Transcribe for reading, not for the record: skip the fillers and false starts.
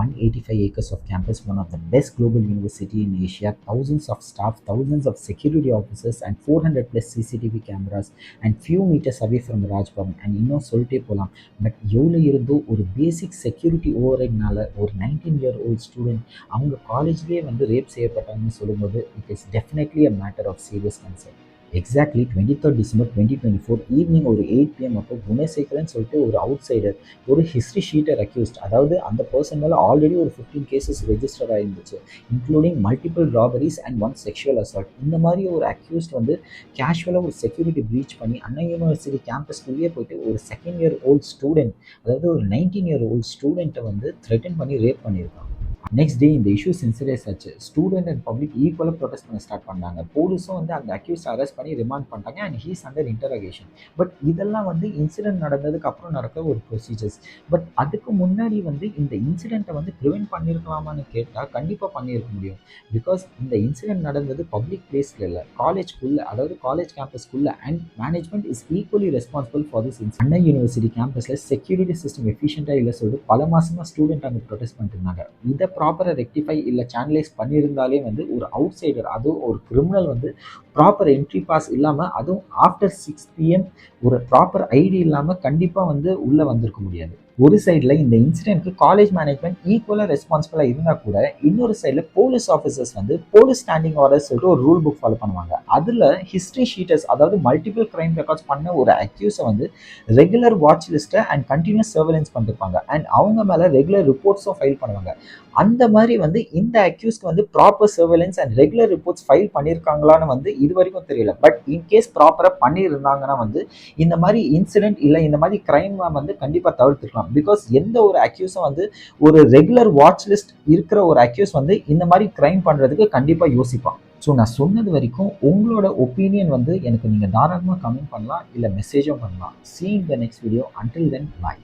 185 acres of campus, one of the best global university in Asia, thousands of staff, thousands of security officers, and 400 plus CCTV cameras, and few meters away from Raj Bhavan. And இன்னும் சொல்லிட்டே போகலாம். But எவ்வளோ இருந்தோ ஒரு பேசிக் security ஓவர்னால ஒரு 19-year-old student அவங்க காலேஜ்லேயே வந்து rape செய்யப்பட்டாங்கன்னு சொல்லும்போது it is definitely a matter of serious concern. Exactly 23rd December 2024 evening ஒரு 8 PM அப்போ குணசேகரன் சொல்லிட்டு ஒரு அவுட் சைடர் ஒரு ஹிஸ்ட்ரி ஷீட்டர் அக்யூஸ்ட், அதாவது அந்த பர்சன் மேலே ஆல்ரெடி ஒரு 15 கேசஸ் ரெஜிஸ்டர் ஆயிருந்துச்சு, including multiple robberies and one sexual assault. இந்த மாதிரி ஒரு அக்யூஸ்ட் வந்து கேஷுவலாக ஒரு செக்யூரிட்டி ப்ரீச் பண்ணி அண்ணா யூனிவர்சிட்டி கேம்பஸ்க்குள்ளேயே போயிட்டு ஒரு செகண்ட்-இயர்-ஓல்ட் ஸ்டூடெண்ட், அதாவது ஒரு 19-year-old ஸ்டூடெண்ட்டை வந்து த்ரெட்டன் பண்ணி ரேப் பண்ணியிருக்காங்க. நெக்ஸ்ட் டே இந்த இஷ்யூ சென்சிடைஸ் ஆச்சு. ஸ்டூடெண்ட் அண்ட் பப்ளிக் ஈக்குவலாக ப்ரொடெஸ்ட் பண்ண ஸ்டார்ட் பண்ணாங்க. போலீஸும் வந்து அந்த அக்யூஸ்ட் அரெஸ்ட் பண்ணி ரிமாண்ட் பண்ணிட்டாங்க அண்ட் ஹீஸ் அண்டர் இன்டரோகேஷன். பட் இதெல்லாம் வந்து இன்சிடென்ட் நடந்ததுக்கு அப்புறம் நடக்கிற ஒரு ப்ரொசீஜர்ஸ். பட் அதுக்கு முன்னாடி வந்து இந்த இன்சிடென்ட்டை வந்து ப்ரிவென்ட் பண்ணியிருக்கலாமான்னு கேட்டால் கண்டிப்பாக பண்ணியிருக்க முடியும். பிகாஸ் இந்த இன்சிடென்ட் நடந்தது பப்ளிக் பிளேஸில் இல்லை, காலேஜ்குள்ளே, அதாவது காலேஜ் கேம்பஸ்க்குள்ளே. And management is equally responsible for this incident. Anna university கேம்பஸில் செக்யூரிட்டி சிஸ்டம் எஃபிஷியண்டாக இல்லை சொல்லிட்டு பல மாதமாக ஸ்டூடெண்ட் அங்கே ப்ரொடெஸ்ட் பண்ணிட்டு இருந்தாங்க. இதை ப்ராப்பராக ரெக்டிஃபை இல்லை சேனலைஸ் பண்ணியிருந்தாலே வந்து ஒரு அவுட் சைடர், அதுவும் ஒரு கிரிமினல் வந்து ப்ராப்பர் என்ட்ரி பாஸ் இல்லாமல், அதுவும் ஆஃப்டர் 6 PM ஒரு ப்ராப்பர் ஐடி இல்லாமல் கண்டிப்பாக வந்து உள்ளே வந்திருக்க முடியாது. ஒரு சைடில் இந்த இன்சிடென்ட்க்கு காலேஜ் மேனேஜ்மெண்ட் ஈக்குவலாக ரெஸ்பான்சிபிளாக இருந்தால் கூட, இன்னொரு சைடில் போலீஸ் ஆஃபீஸர்ஸ் வந்து போலீஸ் ஸ்டாண்டிங் ஆர்டர்ஸ் சொல்லிட்டு ஒரு ரூல் புக் ஃபாலோ பண்ணுவாங்க. அதில் ஹிஸ்ட்ரி ஷீட்டர்ஸ், அதாவது மல்டிபிள் கிரைம் ரெக்கார்ட்ஸ் பண்ண ஒரு அக்யூஸை வந்து ரெகுலர் வாட்ச் லிஸ்ட்டை அண்ட் கண்டினியூஸ் சர்வேலன்ஸ் பண்ணிருப்பாங்க. அண்ட் அவங்க மேலே ரெகுலர் ரிப்போர்ட்ஸும் ஃபைல் பண்ணுவாங்க. அந்த மாதிரி வந்து இந்த அக்யூஸ்க்கு வந்து proper surveillance and regular reports file பண்ணியிருக்காங்களான்னு வந்து இது வரைக்கும் தெரியல. பட் இன்கேஸ் ப்ராப்பராக பண்ணியிருந்தாங்கன்னா வந்து இந்த மாதிரி இன்சிடென்ட் இல்லை இந்த மாதிரி கிரைம் வந்து கண்டிப்பாக தவிர்த்துக்கலாம். பிகாஸ் எந்த ஒரு அக்யூஸும் வந்து ஒரு ரெகுலர் வாட்ச் லிஸ்ட் இருக்கிற ஒரு அக்யூஸ் வந்து இந்த மாதிரி கிரைம் பண்ணுறதுக்கு கண்டிப்பாக யோசிப்பான். ஸோ நான் சொன்னது வரைக்கும் உங்களோட ஒப்பீனியன் வந்து எனக்கு நீங்கள் தாராளமாக கமெண்ட் பண்ணலாம், இல்லை மெசேஜும் பண்ணலாம். See you in the next video. Until then, bye.